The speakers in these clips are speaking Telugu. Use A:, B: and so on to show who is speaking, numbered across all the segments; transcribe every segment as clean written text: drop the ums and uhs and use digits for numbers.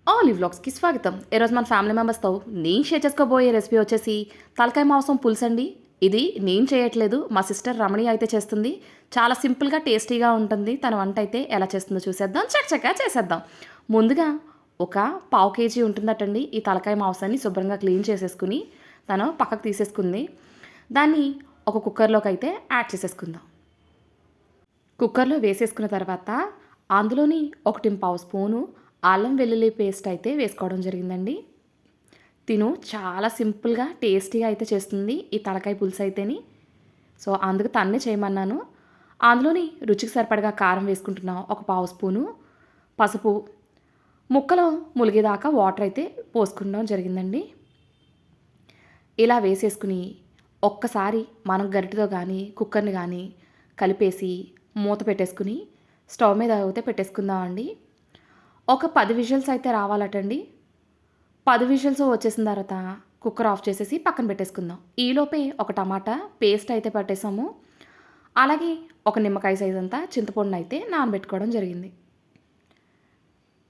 A: ఆలివ్ వ్లాగ్స్కి స్వాగతం. ఈరోజు మన ఫ్యామిలీ మెంబర్స్తో నేను షేర్ చేసుకోబోయే రెసిపీ వచ్చేసి తలకాయ మాంసం పులుసు అండి. ఇది నేను చేయట్లేదు, మా సిస్టర్ రమణి అయితే చేస్తుంది. చాలా సింపుల్గా టేస్టీగా ఉంటుంది. తన వంట అయితే ఎలా చేస్తుందో చూసేద్దాం, చక్కగా చేసేద్దాం. ముందుగా ఒక పావు కేజీ ఉంటుందటండి ఈ తలకాయ మాంసాన్ని శుభ్రంగా క్లీన్ చేసేసుకుని తను పక్కకు తీసేసుకుంది. దాన్ని ఒక కుక్కర్లోకి అయితే యాడ్ చేసేసుకుందాం. కుక్కర్లో వేసేసుకున్న తర్వాత అందులోని 1.5 స్పూను అల్లం వెల్లుల్లి పేస్ట్ అయితే వేసుకోవడం జరిగిందండి. తిను చాలా సింపుల్గా టేస్టీగా అయితే చేస్తుంది ఈ తలకాయ పులుసు అయితేని. సో అందుకు తన్నే చేయమన్నాను. అందులోని రుచికి సరిపడగా కారం వేసుకుంటున్నాం, 1/2 స్పూను పసుపు, ముక్కలో ములిగేదాకా వాటర్ అయితే పోసుకుంటాం జరిగిందండి. ఇలా వేసేసుకుని ఒక్కసారి మనం గరిటెతో కానీ కుక్కర్ని కానీ కలిపేసి మూత పెట్టేసుకుని స్టవ్ మీద అయితే పెట్టేసుకుందామండి. ఒక 10 విజిల్స్ అయితే రావాలటండి. 10 విజిల్స్ వచ్చేసిన తర్వాత కుక్కర్ ఆఫ్ చేసేసి పక్కన పెట్టేసుకుందాం. ఈలోపే ఒక టమాటా పేస్ట్ అయితే పట్టేసాము. అలాగే ఒక నిమ్మకాయ సైజ్ అంతా చింతపండును అయితే నానబెట్టుకోవడం జరిగింది.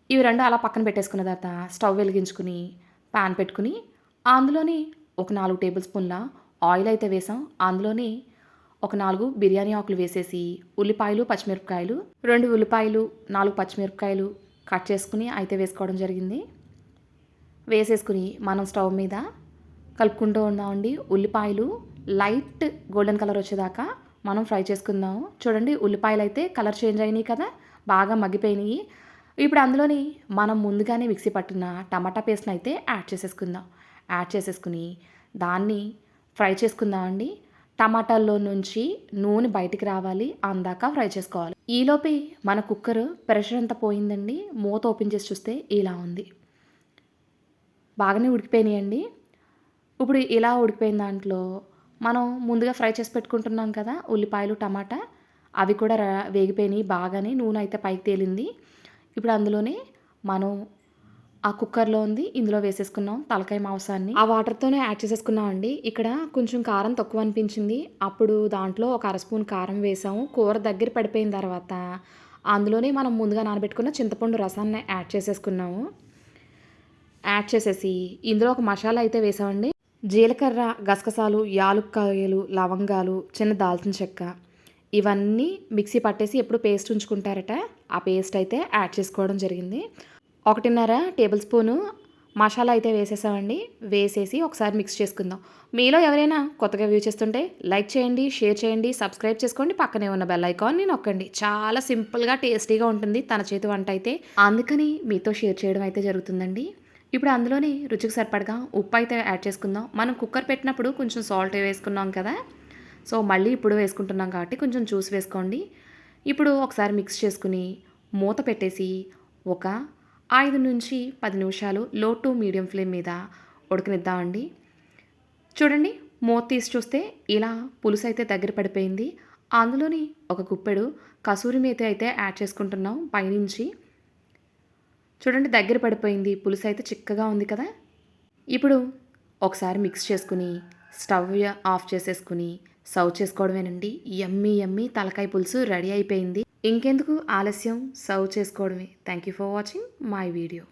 A: ఇవి రెండు అలా పక్కన పెట్టేసుకున్న తర్వాత స్టవ్ వెలిగించుకుని ప్యాన్ పెట్టుకుని అందులోని ఒక 4 టేబుల్ స్పూన్ల ఆయిల్ అయితే వేసాం. అందులోని ఒక 4 బిర్యానీ ఆకులు వేసేసి ఉల్లిపాయలు పచ్చిమిరపకాయలు, 2 ఉల్లిపాయలు, 4 పచ్చిమిరపకాయలు కట్ చేసుకుని అయితే వేసుకోవడం జరిగింది. వేసేసుకుని మనం స్టవ్ మీద కలుపుకుంటూ ఉన్నామండి. ఉల్లిపాయలు లైట్ గోల్డెన్ కలర్ వచ్చేదాకా మనం ఫ్రై చేసుకుందాము. చూడండి, ఉల్లిపాయలు అయితే కలర్ చేంజ్ అయినాయి కదా, బాగా మగ్గిపోయినాయి. ఇప్పుడు అందులోని మనం ముందుగానే మిక్సీ పట్టిన టమాటా పేస్ట్ని అయితే యాడ్ చేసేసుకుందాం. యాడ్ చేసేసుకుని దాన్ని ఫ్రై చేసుకుందామండి. టమాటాల్లో నుంచి నూనె బయటికి రావాలి, అందాక ఫ్రై చేసుకోవాలి. ఈలోపే మన కుక్కర్ ప్రెషర్ అంతా పోయిందండి. మూత ఓపెన్ చేసి చూస్తే ఇలా ఉంది. బాగానే ఉడికిపోయినాయండి. ఇప్పుడు ఇలా ఉడికిపోయిన దాంట్లో మనం ముందుగా ఫ్రై చేసి పెట్టుకుంటున్నాం కదా ఉల్లిపాయలు టమాటా, అవి కూడా వేగిపోయినాయి బాగానే, నూనె అయితే పైకి తేలింది. ఇప్పుడు అందులోనే మనం ఆ కుక్కర్లో ఉంది ఇందులో వేసేసుకున్నాం తలకాయ మాంసాన్ని. ఆ వాటర్తోనే యాడ్ చేసేసుకున్నాం అండి. ఇక్కడ కొంచెం కారం తక్కువ అనిపించింది, అప్పుడు దాంట్లో ఒక 1/2 స్పూన్ కారం వేసాము. కూర దగ్గర పడిపోయిన తర్వాత అందులోనే మనం ముందుగా నానబెట్టుకున్న చింతపండు రసాన్ని యాడ్ చేసేసుకున్నాము. యాడ్ చేసేసి ఇందులో ఒక మసాలా అయితే వేసామండి. జీలకర్ర, గసగసాలు, యాలుక్కాయలు, లవంగాలు, చిన్న దాల్చిన చెక్క, ఇవన్నీ మిక్సీ పట్టేసి ఎప్పుడు పేస్ట్ ఉంచుకుంటారట, ఆ పేస్ట్ అయితే యాడ్ చేసుకోవడం జరిగింది. 1.5 టేబుల్ స్పూను మసాలా అయితే వేసేసామండి. వేసేసి ఒకసారి మిక్స్ చేసుకుందాం. మీలో ఎవరైనా కొత్తగా వ్యూ చేస్తుంటే లైక్ చేయండి, షేర్ చేయండి, సబ్స్క్రైబ్ చేసుకోండి, పక్కనే ఉన్న బెల్ ఐకాన్ని నొక్కండి. చాలా సింపుల్గా టేస్టీగా ఉంటుంది తన చేతి వంట అయితే, అందుకని మీతో షేర్ చేయడం అయితే జరుగుతుందండి. ఇప్పుడు అందులోని రుచికి సరిపడగా ఉప్పు అయితే యాడ్ చేసుకుందాం. మనం కుక్కర్ పెట్టినప్పుడు కొంచెం సాల్ట్ వేసుకున్నాం కదా, సో మళ్ళీ ఇప్పుడు వేసుకుంటున్నాం కాబట్టి కొంచెం చూసి వేసుకోండి. ఇప్పుడు ఒకసారి మిక్స్ చేసుకుని మూత పెట్టేసి ఒక 5 నుంచి 10 నిమిషాలు లో టు మీడియం ఫ్లేమ్ మీద ఉడకనిద్దామండి. చూడండి, మూత తీసి చూస్తే ఇలా పులుసు అయితే దగ్గర పడిపోయింది. అందులోని ఒక గుప్పెడు కసూరి మేతి అయితే యాడ్ చేసుకుంటున్నాం పైనుంచి. చూడండి, దగ్గర పడిపోయింది, పులుసు అయితే చిక్కగా ఉంది కదా. ఇప్పుడు ఒకసారి మిక్స్ చేసుకుని స్టవ్ ఆఫ్ చేసేసుకుని సర్వ్ చేసుకోవడమేనండి. యమ్మీ యమ్మీ తలకాయ పులుసు రెడీ అయిపోయింది. ఇంకెందుకు ఆలస్యం, సర్వ్ చేసుకోవడమే. Thank you for watching my video.